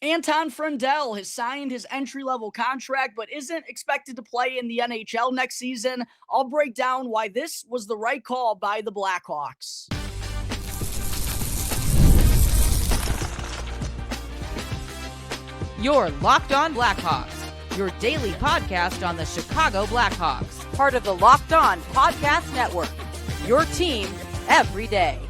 Anton Frondell has signed his entry-level contract but isn't expected to play in the NHL next season. I'll break down why this was the right call by the Blackhawks. You're Locked On Blackhawks, your daily podcast on the Chicago Blackhawks, part of the Locked On Podcast Network, your team every day.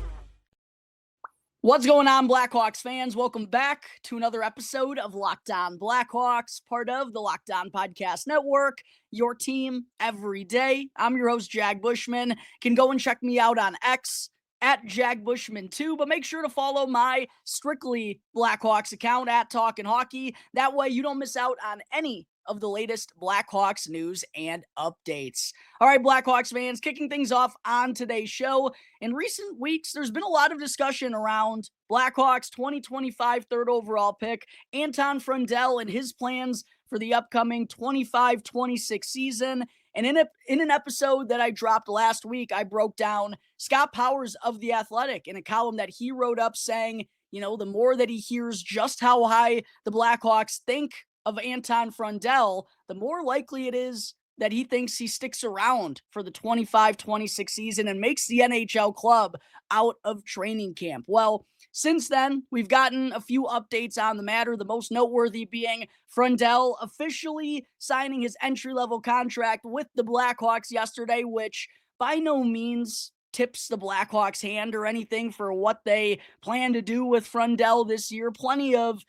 What's going on, Blackhawks fans? Welcome back to another episode of Locked On Blackhawks, part of the Locked On Podcast Network, your team every day. I'm your host, Jack Bushman. You can go and check me out on X at Jack Bushman 2, but make sure to follow my strictly Blackhawks account at Talkin' Hockey. That way you don't miss out on any of the latest Blackhawks news and updates. All right, Blackhawks fans, kicking things off on today's show. In recent weeks, there's been a lot of discussion around Blackhawks 2025 third overall pick, Anton Frondell, and his plans for the upcoming 25-26 season. And in an episode that I dropped last week, I broke down Scott Powers of The Athletic in a column that he wrote up saying, the more that he hears just how high the Blackhawks think of Anton Frondell, the more likely it is that he thinks he sticks around for the 25-26 season and makes the NHL club out of training camp. Well, since then, we've gotten a few updates on the matter, the most noteworthy being Frondell officially signing his entry-level contract with the Blackhawks yesterday, which by no means tips the Blackhawks' hand or anything for what they plan to do with Frondell this year. Plenty of,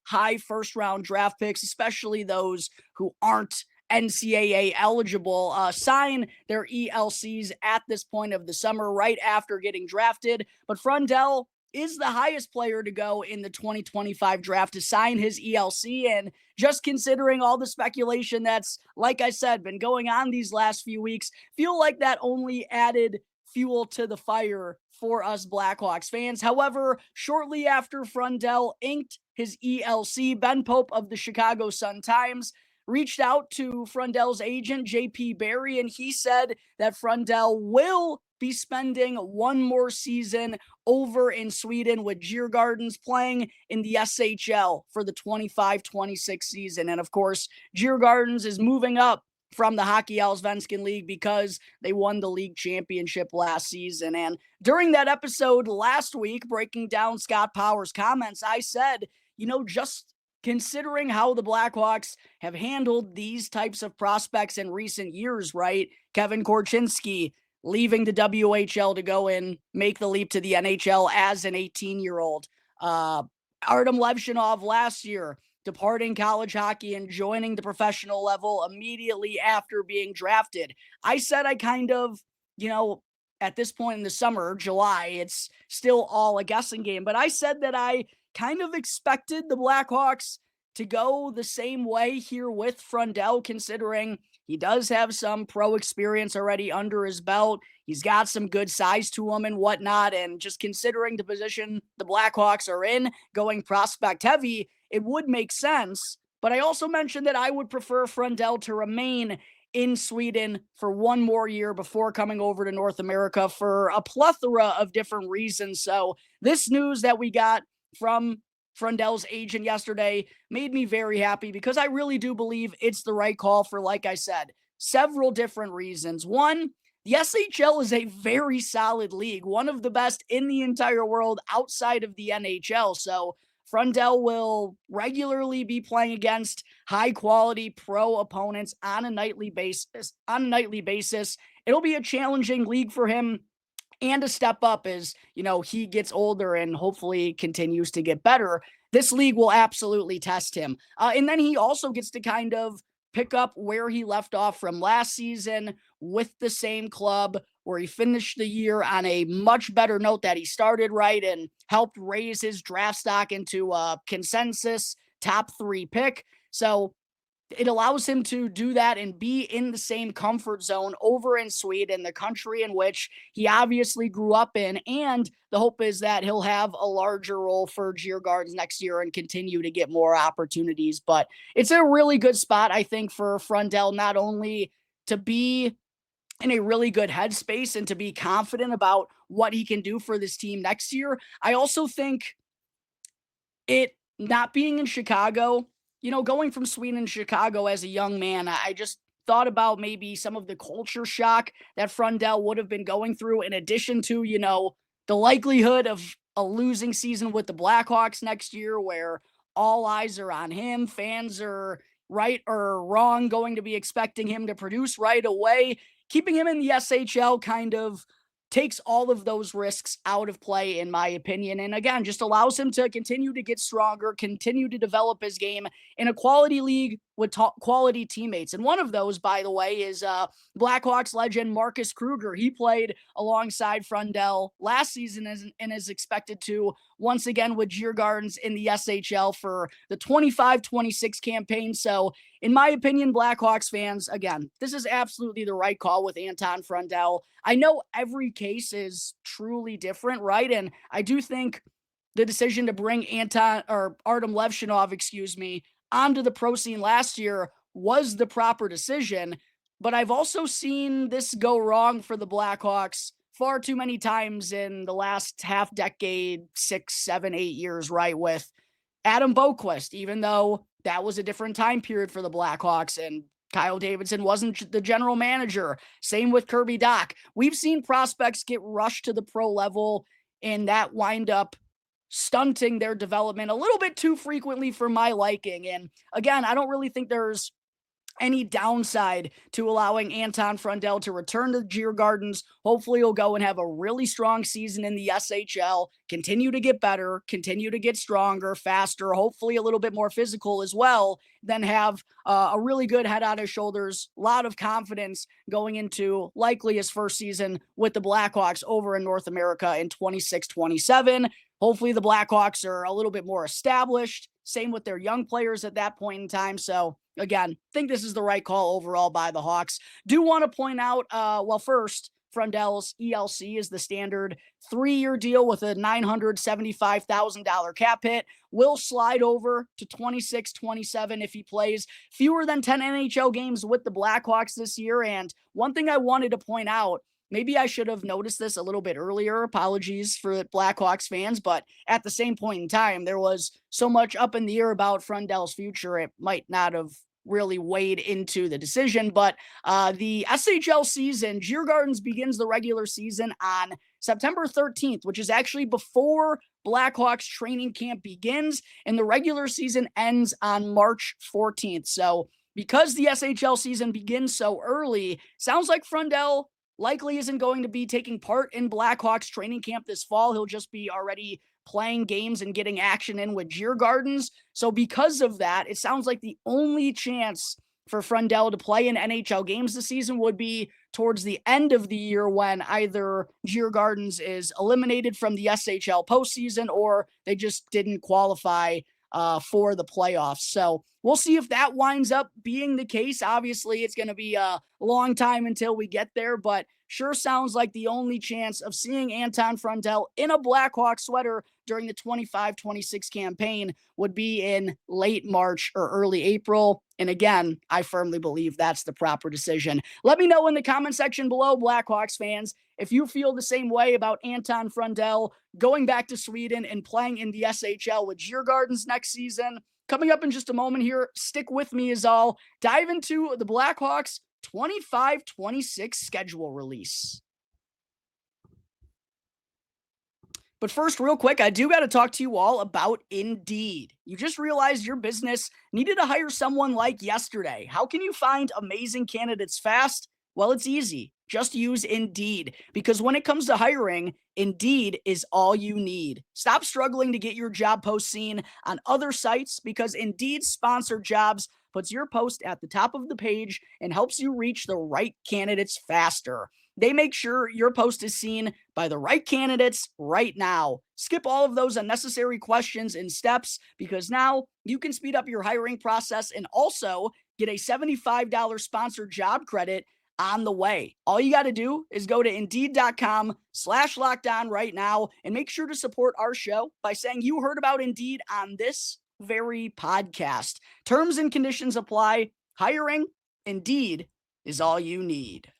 high first-round draft picks, especially those who aren't NCAA eligible, sign their ELCs at this point of the summer, right after getting drafted. But Frondell is the highest player to go in the 2025 draft to sign his ELC. And just considering all the speculation that's, like I said, been going on these last few weeks, feel like that only added fuel to the fire for us Blackhawks fans. However, shortly after Frondell inked his ELC, Ben Pope of the Chicago Sun-Times reached out to Frondell's agent, JP Barry, and he said that Frondell will be spending one more season over in Sweden with Djurgardens, playing in the SHL for the 25-26 season. And of course, Djurgardens is moving up from the Hockey Allsvenskan League because they won the league championship last season. And during that episode last week, breaking down Scott Powers' comments, I said, just considering how the Blackhawks have handled these types of prospects in recent years, right? Kevin Korchinski leaving the WHL to go and make the leap to the NHL as an 18-year-old. Artem Levshinov last year departing college hockey and joining the professional level immediately after being drafted. I said I kind of, at this point in the summer, July, it's still all a guessing game, but I said that I kind of expected the Blackhawks to go the same way here with Frondell, considering he does have some pro experience already under his belt. He's got some good size to him and whatnot. And just considering the position the Blackhawks are in, going prospect heavy, it would make sense. But I also mentioned that I would prefer Frondell to remain in Sweden for one more year before coming over to North America for a plethora of different reasons. So this news that we got from Frondell's agent yesterday made me very happy because I really do believe it's the right call for, like I said, several different reasons. One, the SHL is a very solid league, one of the best in the entire world outside of the NHL. So Frondell will regularly be playing against high-quality pro opponents on a nightly basis. It'll be a challenging league for him and a step up as, he gets older and hopefully continues to get better. This league will absolutely test him. And then he also gets to kind of pick up where he left off from last season with the same club, where he finished the year on a much better note that he started, right, and helped raise his draft stock into a consensus top 3 pick. So it allows him to do that and be in the same comfort zone over in Sweden, the country in which he obviously grew up in. And the hope is that he'll have a larger role for Djurgardens next year and continue to get more opportunities. But it's a really good spot, I think, for Frondell, not only to be in a really good headspace and to be confident about what he can do for this team next year. I also think it not being in Chicago, going from Sweden to Chicago as a young man, I just thought about maybe some of the culture shock that Frondell would have been going through, in addition to, the likelihood of a losing season with the Blackhawks next year, where all eyes are on him. Fans are right or wrong going to be expecting him to produce right away. Keeping him in the SHL kind of takes all of those risks out of play, in my opinion. And again, just allows him to continue to get stronger, continue to develop his game in a quality league with quality teammates. And one of those, by the way, is Blackhawks legend Marcus Kruger. He played alongside Frondell last season and is expected to once again with Djurgardens in the SHL for the 25-26 campaign. So in my opinion, Blackhawks fans, again, this is absolutely the right call with Anton Frondell. I know every case is truly different, right? And I do think the decision to bring Artem Levshinov, onto the pro scene last year was the proper decision. But I've also seen this go wrong for the Blackhawks far too many times in the last half decade, 6, 7, 8 years, right? With Adam Boquist, even though that was a different time period for the Blackhawks and Kyle Davidson wasn't the general manager. Same with Kirby Dach. We've seen prospects get rushed to the pro level and that wind up stunting their development a little bit too frequently for my liking. And again, I don't really think there's any downside to allowing Anton Frondell to return to Djurgardens. Hopefully he'll go and have a really strong season in the SHL, continue to get better, continue to get stronger, faster, hopefully a little bit more physical as well, then have a really good head on his shoulders, a lot of confidence going into likely his first season with the Blackhawks over in North America in 26-27. Hopefully the Blackhawks are a little bit more established. Same with their young players at that point in time. So again, think this is the right call overall by the Hawks. Do want to point out, first, Frondell's ELC is the standard 3-year deal with a $975,000 cap hit. Will slide over to 26-27 if he plays fewer than 10 NHL games with the Blackhawks this year. And one thing I wanted to point out, maybe I should have noticed this a little bit earlier. Apologies for Blackhawks fans, but at the same point in time, there was so much up in the air about Frondell's future. It might not have really weighed into the decision, but the SHL season, Djurgardens begins the regular season on September 13th, which is actually before Blackhawks training camp begins, and the regular season ends on March 14th. So because the SHL season begins so early, sounds like Frondell likely isn't going to be taking part in Blackhawks training camp this fall. He'll just be already playing games and getting action in with Djurgardens. So because of that, it sounds like the only chance for Frondell to play in NHL games this season would be towards the end of the year when either Djurgardens is eliminated from the SHL postseason or they just didn't qualify for the playoffs. So we'll see if that winds up being the case. Obviously, it's going to be a long time until we get there, but sure sounds like the only chance of seeing Anton Frondell in a Blackhawks sweater during the 25-26 campaign would be in late March or early April. And again, I firmly believe that's the proper decision. Let me know in the comment section below, Blackhawks fans, if you feel the same way about Anton Frondell going back to Sweden and playing in the SHL with Djurgardens next season. Coming up in just a moment here, stick with me as I'll dive into the Blackhawks 25-26 schedule release. But first, real quick, I do got to talk to you all about Indeed. You just realized your business needed to hire someone like yesterday. How can you find amazing candidates fast? Well, it's easy. Just use Indeed, because when it comes to hiring, Indeed is all you need. Stop struggling to get your job post seen on other sites, because Indeed's sponsored jobs puts your post at the top of the page and helps you reach the right candidates faster. They make sure your post is seen by the right candidates right now. Skip all of those unnecessary questions and steps, because now you can speed up your hiring process and also get a $75 sponsored job credit on the way. All you got to do is go to Indeed.com/lockedon right now and make sure to support our show by saying you heard about Indeed on this very podcast. Terms and conditions apply. Hiring, Indeed is all you need.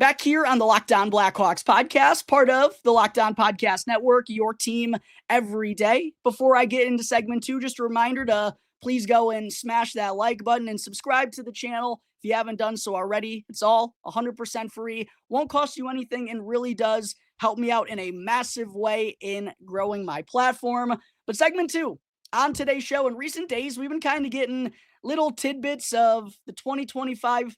Back here on the Locked On Blackhawks podcast, part of the Locked On Podcast Network, your team every day. Before I get into segment 2, just a reminder to please go and smash that like button and subscribe to the channel if you haven't done so already. It's all 100% free, won't cost you anything, and really does help me out in a massive way in growing my platform. But segment 2, on today's show, in recent days, we've been kind of getting little tidbits of the 2025-26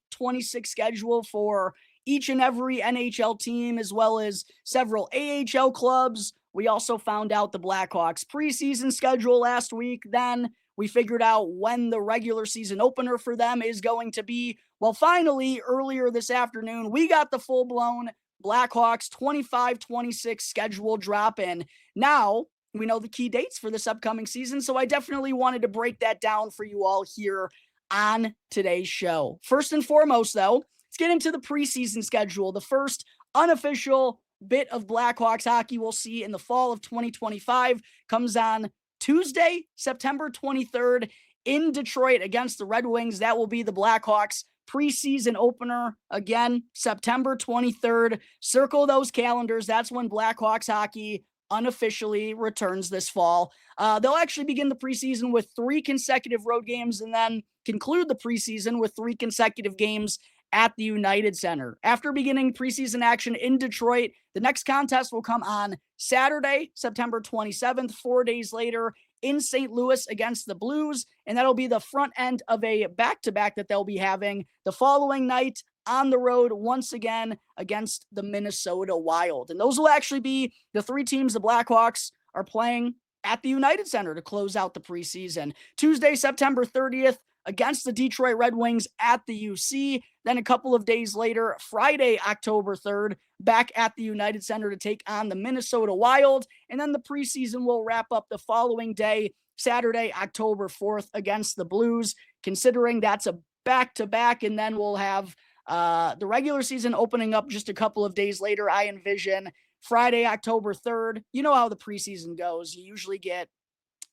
schedule for each and every NHL team, as well as several AHL clubs. We also found out the Blackhawks preseason schedule last week. Then we figured out when the regular season opener for them is going to be. Well, finally, earlier this afternoon, we got the full-blown Blackhawks 25-26 schedule drop in. Now we know the key dates for this upcoming season, so I definitely wanted to break that down for you all here on today's show. First and foremost, though, let's get into the preseason schedule. The first unofficial bit of Blackhawks hockey we'll see in the fall of 2025 comes on Tuesday, September 23rd in Detroit against the Red Wings. That will be the Blackhawks preseason opener. Again, September 23rd. Circle those calendars. That's when Blackhawks hockey unofficially returns this fall. They'll actually begin the preseason with 3 consecutive road games and then conclude the preseason with 3 consecutive games at the United Center. After beginning preseason action in Detroit, the next contest will come on Saturday, September 27th, 4 days later in St. Louis against the Blues, and that'll be the front end of a back-to-back that they'll be having the following night on the road once again against the Minnesota Wild. And those will actually be the 3 teams the Blackhawks are playing at the United Center to close out the preseason. Tuesday, September 30th, against the Detroit Red Wings at the UC. Then a couple of days later, Friday, October 3rd, back at the United Center to take on the Minnesota Wild. And then the preseason will wrap up the following day, Saturday, October 4th, against the Blues, considering that's a back-to-back. And then we'll have the regular season opening up just a couple of days later. I envision Friday, October 3rd. You know how the preseason goes. You usually get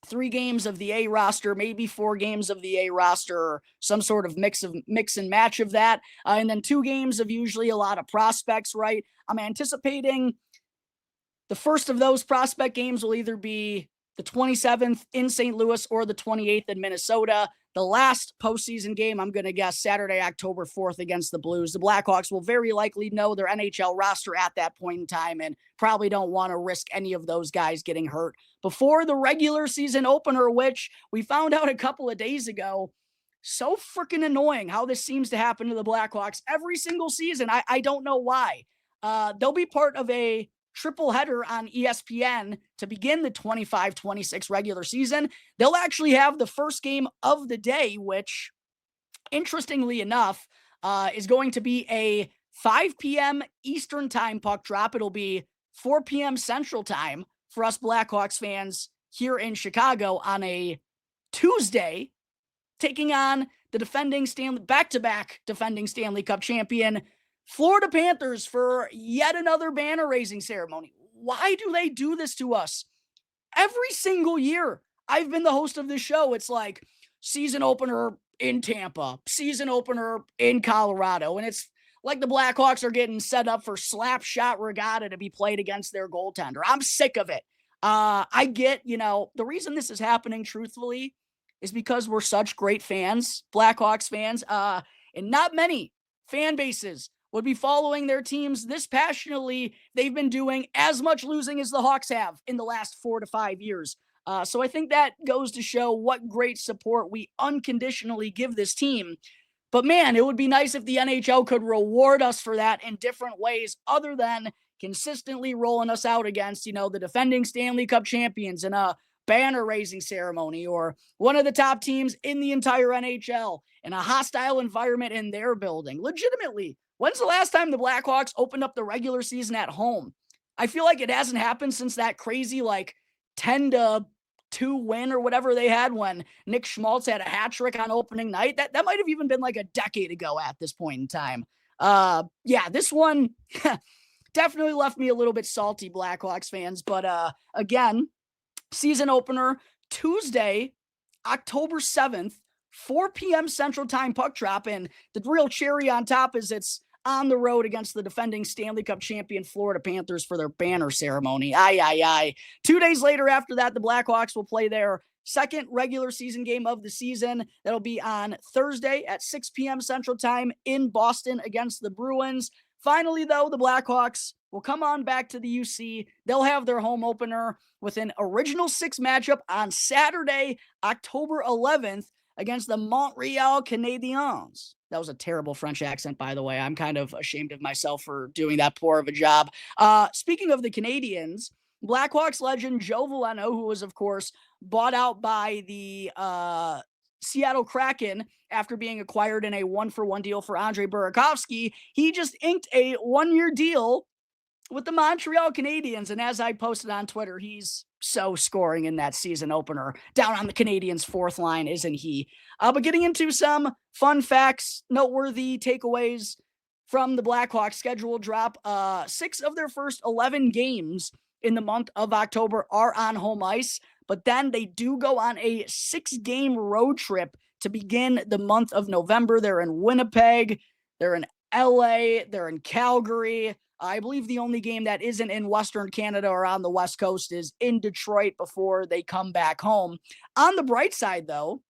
3 games of the A roster, maybe 4 games of the A roster, or some sort of mix and match of that. And then 2 games of usually a lot of prospects, right? I'm anticipating the first of those prospect games will either be the 27th in St. Louis or the 28th in Minnesota. The last postseason game, I'm going to guess Saturday, October 4th against the Blues. The Blackhawks will very likely know their NHL roster at that point in time and probably don't want to risk any of those guys getting hurt before the regular season opener, which we found out a couple of days ago. So freaking annoying how this seems to happen to the Blackhawks every single season. I don't know why. They'll be part of a triple header on ESPN to begin the 25-26 regular season. They'll actually have the first game of the day, which, interestingly enough, is going to be a 5 p.m. Eastern time puck drop. It'll be 4 p.m. Central time for us Blackhawks fans here in Chicago on a Tuesday, taking on the back-to-back defending Stanley Cup champion Florida Panthers for yet another banner raising ceremony. Why do they do this to us? Every single year I've been the host of this show, it's like season opener in Tampa, season opener in Colorado, and it's like the Blackhawks are getting set up for slap shot regatta to be played against their goaltender. I'm sick of it. I get, the reason this is happening, truthfully, is because we're such great fans, Blackhawks fans, and not many fan bases would be following their teams this passionately. They've been doing as much losing as the Hawks have in the last 4 to 5 years. So I think that goes to show what great support we unconditionally give this team. But man, it would be nice if the NHL could reward us for that in different ways other than consistently rolling us out against, the defending Stanley Cup champions in a banner raising ceremony, or one of the top teams in the entire NHL in a hostile environment in their building. Legitimately, when's the last time the Blackhawks opened up the regular season at home? I feel like it hasn't happened since that crazy 10-2 win or whatever they had when Nick Schmaltz had a hat trick on opening night. That might have even been a decade ago at this point in time. This one definitely left me a little bit salty, Blackhawks fans. But again, season opener Tuesday, October 7th, 4 p.m. Central Time puck drop. And the real cherry on top is it's on the road against the defending Stanley Cup champion Florida Panthers for their banner ceremony. Aye, aye, aye. 2 days later after that, the Blackhawks will play their second regular season game of the season. That'll be on Thursday at 6 p.m. Central Time in Boston against the Bruins. Finally, though, the Blackhawks will come on back to the UC. They'll have their home opener with an Original Six matchup on Saturday, October 11th against the Montreal Canadiens. That was a terrible French accent, by the way. I'm kind of ashamed of myself for doing that poor of a job. Speaking of the Canadiens, Blackhawks legend Joe Veleno, who was, of course, bought out by the Seattle Kraken after being acquired in a 1-for-1 deal for Andre Burakovsky, he just inked a 1-year deal with the Montreal Canadiens. And as I posted on Twitter, he's so scoring in that season opener down on the Canadiens' fourth line, isn't he? But getting into some fun facts, noteworthy takeaways from the Blackhawks schedule drop. 6 of their first 11 games in the month of October are on home ice, but then they do go on a 6-game road trip to begin the month of November. They're in Winnipeg, they're in LA, they're in Calgary. I believe the only game that isn't in Western Canada or on the West Coast is in Detroit before they come back home. On the bright side, though,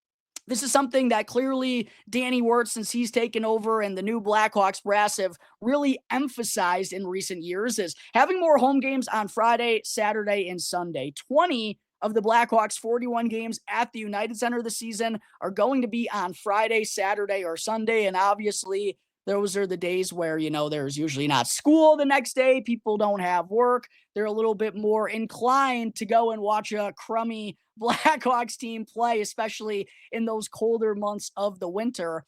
this is something that clearly Danny Wirtz, since he's taken over, and the new Blackhawks brass have really emphasized in recent years, is having more home games on Friday, Saturday, and Sunday. 20 of the Blackhawks' 41 games at the United Center this season are going to be on Friday, Saturday, or Sunday, and obviously those are the days where, there's usually not school the next day. People don't have work. They're a little bit more inclined to go and watch a crummy Blackhawks team play, especially in those colder months of the winter.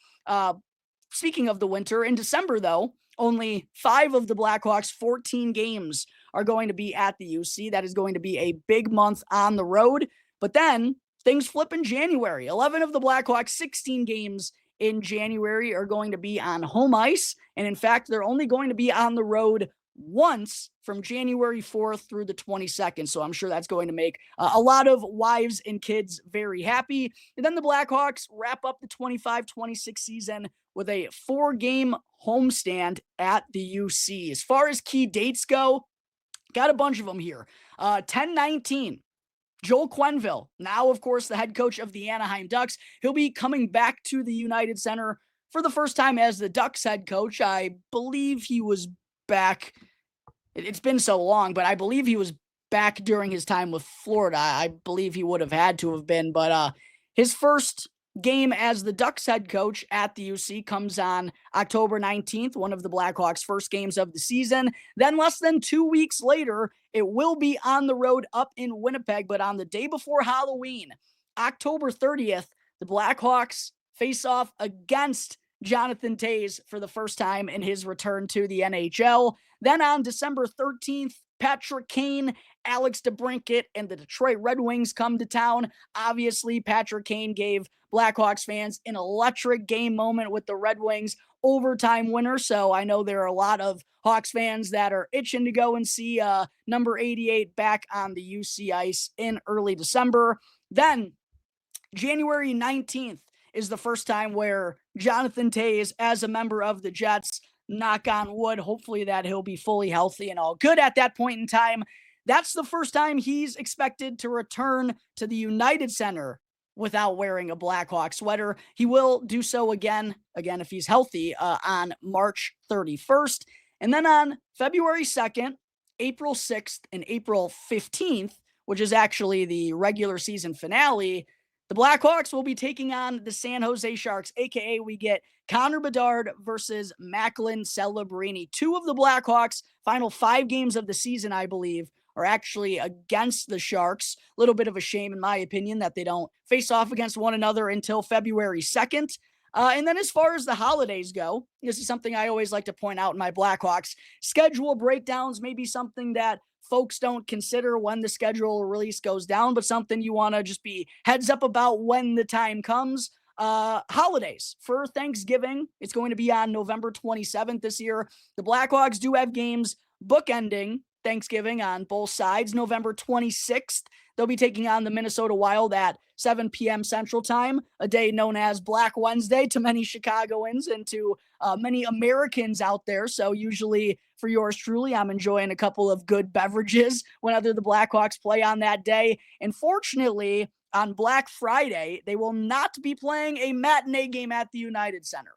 Speaking of the winter, in December, though, only 5 of the Blackhawks' 14 games are going to be at the UC. That is going to be a big month on the road. But then things flip in January. 11 of the Blackhawks' 16 games in January are going to be on home ice. And in fact, they're only going to be on the road once from January 4th through the 22nd. So I'm sure that's going to make a lot of wives and kids very happy. And then the Blackhawks wrap up the 25-26 season with a 4-game homestand at the UC. As far as key dates go, got a bunch of them here. 10/19. Joel Quenneville, now, of course, the head coach of the Anaheim Ducks. He'll be coming back to the United Center for the first time as the Ducks head coach. I believe he was back. It's been so long, but I believe he was back during his time with Florida. I believe he would have had to have been, but his first game as the Ducks head coach at the UC comes on October 19th, one of the Blackhawks' first games of the season. Then less than 2 weeks later, it will be on the road up in Winnipeg, but on the day before Halloween, October 30th, the Blackhawks face off against Jonathan Toews for the first time in his return to the NHL. Then on December 13th, Patrick Kane, Alex DeBrincat, and the Detroit Red Wings come to town. Obviously, Patrick Kane gave Blackhawks fans an electric game moment with the Red Wings overtime winner. So I know there are a lot of Hawks fans that are itching to go and see number 88 back on the UC ice in early December. Then January 19th is the first time where Jonathan Toews, as a member of the Jets, knock on wood, hopefully that he'll be fully healthy and all good at that point in time. That's the first time he's expected to return to the United Center without wearing a Blackhawk sweater. He will do so again if he's healthy, on March 31st. And then on February 2nd, April 6th, and April 15th, which is actually the regular season finale, the Blackhawks will be taking on the San Jose Sharks, a.k.a. we get Connor Bedard versus Macklin Celebrini. 2 of the Blackhawks' final 5 games of the season, I believe, are actually against the Sharks. A little bit of a shame, in my opinion, that they don't face off against one another until February 2nd. And then as far as the holidays go, this is something I always like to point out in my Blackhawks schedule breakdowns, maybe something that folks don't consider when the schedule release goes down, but something you want to just be heads up about when the time comes. Holidays. For Thanksgiving, it's going to be on November 27th this year. The Blackhawks do have games bookending Thanksgiving on both sides. November 26th, they'll be taking on the Minnesota Wild at 7 p.m. Central Time, a day known as Black Wednesday to many Chicagoans and to many Americans out there. So usually for yours truly, I'm enjoying a couple of good beverages whenever the Blackhawks play on that day. And fortunately, on Black Friday, they will not be playing a matinee game at the United Center.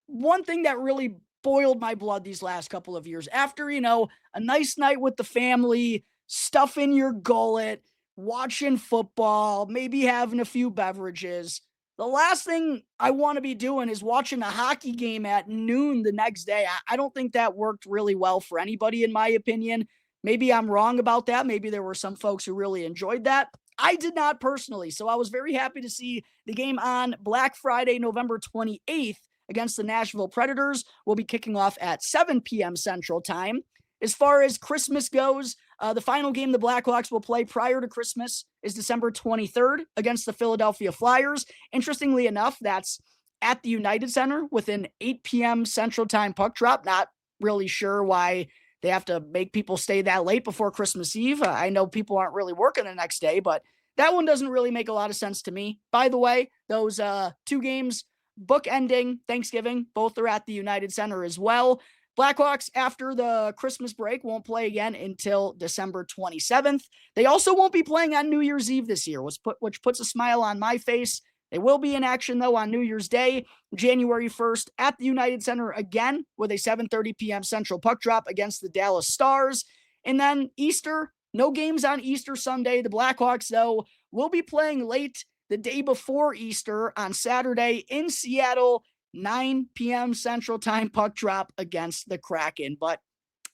One thing that really boiled my blood these last couple of years, after, a nice night with the family, stuff in your gullet, watching football, maybe having a few beverages, the last thing I want to be doing is watching a hockey game at noon the next day. I don't think that worked really well for anybody, in my opinion. Maybe I'm wrong about that. Maybe there were some folks who really enjoyed that. I did not personally. So I was very happy to see the game on Black Friday, November 28th against the Nashville Predators. Will be kicking off at 7 p.m. Central Time. As far as Christmas goes, the final game the Blackhawks will play prior to Christmas is December 23rd against the Philadelphia Flyers. Interestingly enough, that's at the United Center with an 8 p.m. Central Time puck drop. Not really sure why they have to make people stay that late before Christmas Eve. I know people aren't really working the next day, but that one doesn't really make a lot of sense to me. By the way, those two games bookending Thanksgiving, both are at the United Center as well. Blackhawks, after the Christmas break, won't play again until December 27th. They also won't be playing on New Year's Eve this year, which puts a smile on my face. They will be in action, though, on New Year's Day, January 1st, at the United Center again with a 7:30 p.m. Central puck drop against the Dallas Stars. And then Easter, no games on Easter Sunday. The Blackhawks, though, will be playing late the day before Easter on Saturday in Seattle, 9 p.m. Central Time puck drop against the Kraken. But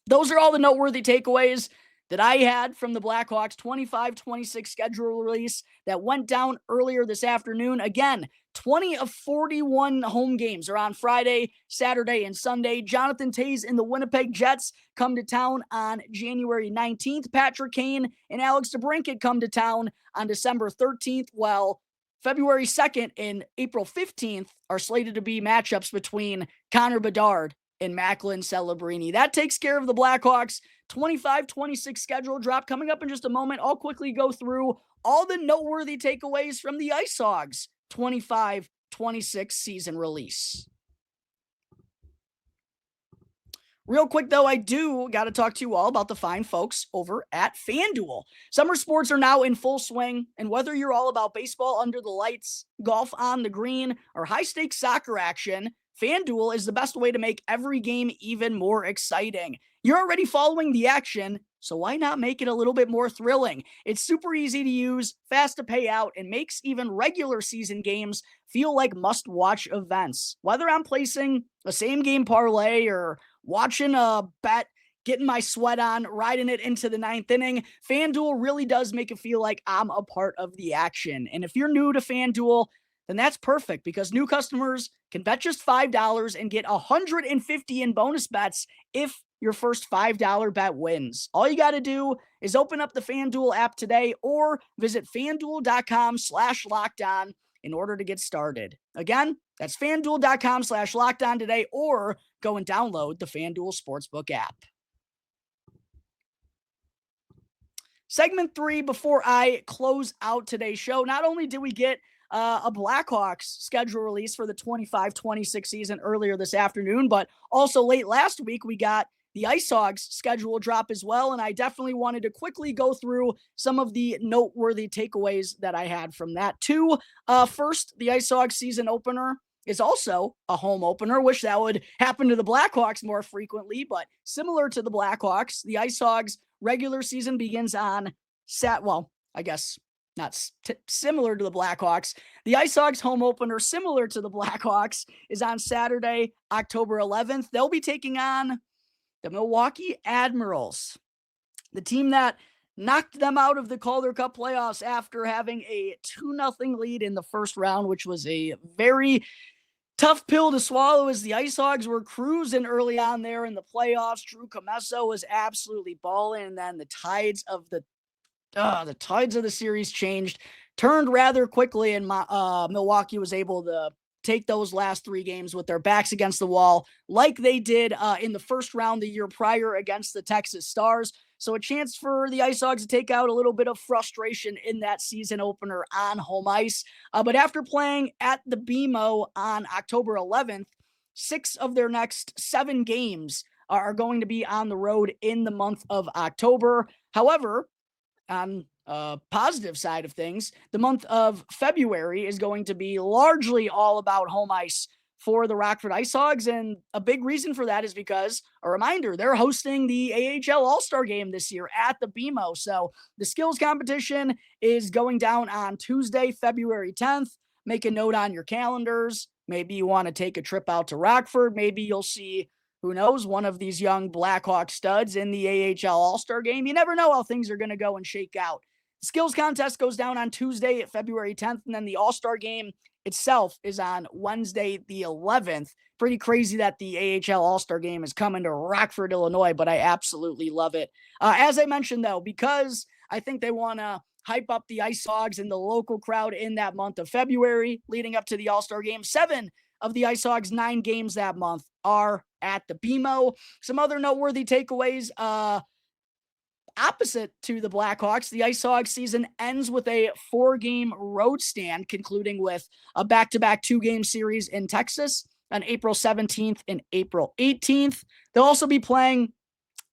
those are all the noteworthy takeaways that I had from the Blackhawks 25-26 schedule release that went down earlier this afternoon. Again, 20 of 41 home games are on Friday, Saturday, and Sunday. Jonathan Toews and the Winnipeg Jets come to town on January 19th. Patrick Kane and Alex DeBrincat come to town on December 13th, while February 2nd and April 15th are slated to be matchups between Connor Bedard and Macklin Celebrini. That takes care of the Blackhawks 25-26 schedule drop. Coming up in just a moment, I'll quickly go through all the noteworthy takeaways from the IceHogs 25-26 season release. Real quick, though, I do got to talk to you all about the fine folks over at FanDuel. Summer sports are now in full swing, and whether you're all about baseball under the lights, golf on the green, or high-stakes soccer action, FanDuel is the best way to make every game even more exciting. You're already following the action, so why not make it a little bit more thrilling? It's super easy to use, fast to pay out, and makes even regular season games feel like must-watch events. Whether I'm placing a same-game parlay or watching a bet, getting my sweat on, riding it into the ninth inning, FanDuel really does make it feel like I'm a part of the action. And if you're new to FanDuel, then that's perfect because new customers can bet just $5 and get $150 in bonus bets if your first $5 bet wins. All you got to do is open up the FanDuel app today or visit FanDuel.com/lockedon in order to get started. Again, that's FanDuel.com/lockedon today, or go and download the FanDuel Sportsbook app. Segment 3, before I close out today's show, not only did we get a Blackhawks schedule release for the 25-26 season earlier this afternoon, but also late last week, we got the IceHogs schedule drop as well, and I definitely wanted to quickly go through some of the noteworthy takeaways that I had from that too. First, the IceHogs season opener is also a home opener. Wish that would happen to the Blackhawks more frequently, but similar to the Blackhawks, the IceHogs regular season begins on similar to the Blackhawks. The IceHogs home opener, similar to the Blackhawks, is on Saturday, October 11th. They'll be taking on the Milwaukee Admirals, the team that knocked them out of the Calder Cup playoffs after having a 2-0 lead in the first round, which was a very tough pill to swallow as the IceHogs were cruising early on there in the playoffs. Drew Commesso was absolutely balling, and then the tides of the series changed, turned rather quickly, and Milwaukee was able to take those last 3 games with their backs against the wall like they did in the first round the year prior against the Texas Stars. So a chance for the IceHogs to take out a little bit of frustration in that season opener on home ice. But after playing at the BMO on October 11th, 6 of their next 7 games are going to be on the road in the month of October. However, on positive side of things, the month of February is going to be largely all about home ice for the Rockford IceHogs. And a big reason for that is because, a reminder, they're hosting the AHL All-Star Game this year at the BMO. So the skills competition is going down on Tuesday, February 10th. Make a note on your calendars. Maybe you want to take a trip out to Rockford. Maybe you'll see, who knows, one of these young Blackhawk studs in the AHL All-Star Game. You never know how things are going to go and shake out. The skills contest goes down on Tuesday, February 10th, and then the All-Star Game itself is on Wednesday, the 11th. Pretty crazy that the AHL All-Star Game is coming to Rockford, Illinois, but I absolutely love it. As I mentioned, though, because I think they want to hype up the IceHogs and the local crowd in that month of February leading up to the All-Star Game, 7 of the IceHogs' 9 games that month are at the BMO. Some other noteworthy takeaways, opposite to the Blackhawks, the IceHogs season ends with a 4-game road stand, concluding with a back-to-back 2-game series in Texas on April 17th and April 18th. They'll also be playing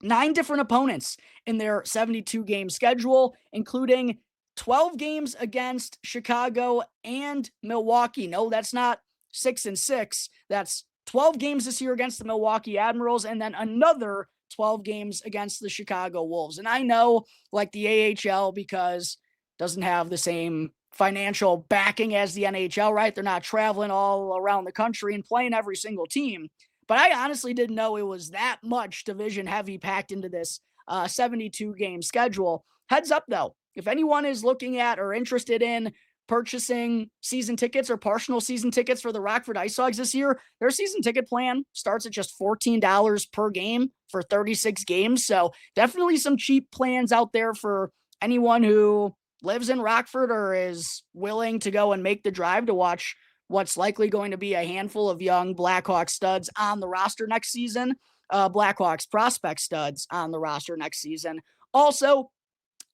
9 different opponents in their 72-game schedule, including 12 games against Chicago and Milwaukee. No, that's not 6 and 6. That's 12 games this year against the Milwaukee Admirals, and then another 12 games against the Chicago Wolves. And I know, like the AHL, because it doesn't have the same financial backing as the NHL, right? They're not traveling all around the country and playing every single team. But I honestly didn't know it was that much division heavy packed into this 72-game schedule. Heads up, though, if anyone is looking at or interested in purchasing season tickets or partial season tickets for the Rockford IceHogs this year, their season ticket plan starts at just $14 per game for 36 games. So definitely some cheap plans out there for anyone who lives in Rockford or is willing to go and make the drive to watch what's likely going to be a handful of young Blackhawks studs on the roster next season, Blackhawks prospect studs on the roster next season. Also,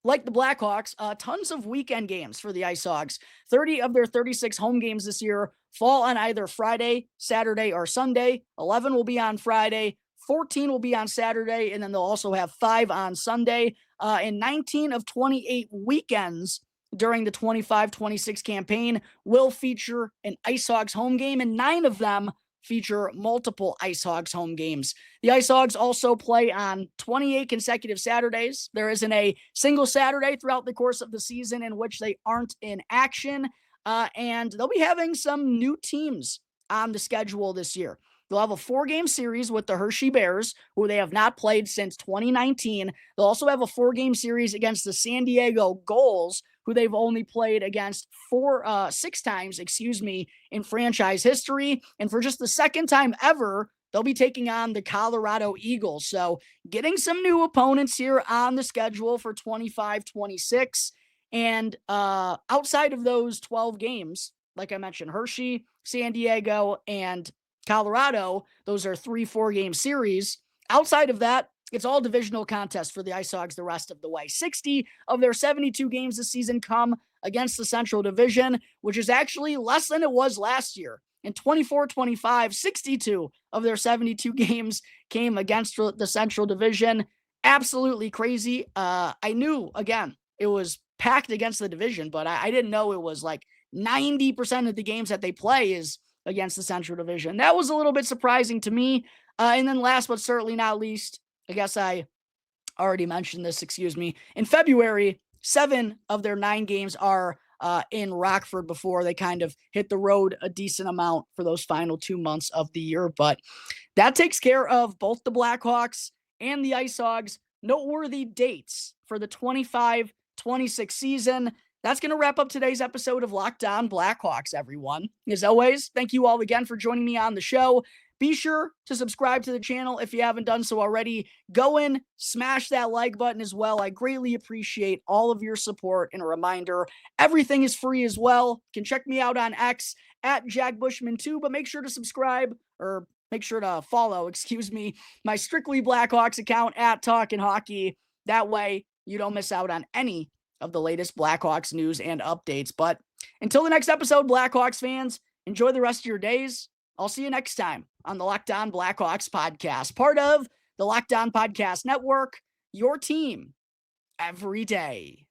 like the Blackhawks, tons of weekend games for the IceHogs. 30 of their 36 home games this year fall on either Friday, Saturday, or Sunday. 11 will be on Friday, 14 will be on Saturday, and then they'll also have 5 on Sunday. And 19 of 28 weekends during the 25-26 campaign will feature an IceHogs home game, and 9 of them feature multiple IceHogs home games. The IceHogs also play on 28 consecutive Saturdays. There isn't a single Saturday throughout the course of the season in which they aren't in action, and they'll be having some new teams on the schedule this year. They'll have a 4-game series with the Hershey Bears, who they have not played since 2019. They'll also have a 4-game series against the San Diego Gulls, who they've only played against 6 times, in franchise history. And for just the second time ever, they'll be taking on the Colorado Eagles. So getting some new opponents here on the schedule for 25-26. And outside of those 12 games, like I mentioned, Hershey, San Diego, and Colorado, those are 3 4-game series. Outside of that, it's all divisional contests for the IceHogs the rest of the way. 60 of their 72 games this season come against the Central Division, which is actually less than it was last year. In 24-25, 62 of their 72 games came against the Central Division. Absolutely crazy. I knew, again, it was packed against the division, but I didn't know it was like 90% of the games that they play is against the Central Division. That was a little bit surprising to me. And then last but certainly not least, I guess I already mentioned this, in February, 7 of their 9 games are in Rockford before they kind of hit the road a decent amount for those final 2 months of the year. But that takes care of both the Blackhawks and the IceHogs' noteworthy dates for the 25-26 season. That's going to wrap up today's episode of Locked On Blackhawks, everyone. As always, thank you all again for joining me on the show. Be sure to subscribe to the channel if you haven't done so already. Go in, smash that like button as well. I greatly appreciate all of your support. And a reminder, everything is free as well. You can check me out on X at Jack Bushman too, but make sure to subscribe or make sure to follow, my Strictly Blackhawks account at Talkin' Hockey. That way you don't miss out on any of the latest Blackhawks news and updates. But until the next episode, Blackhawks fans, enjoy the rest of your days. I'll see you next time on the Locked On Blackhawks podcast, part of the Locked On Podcast Network, your team every day.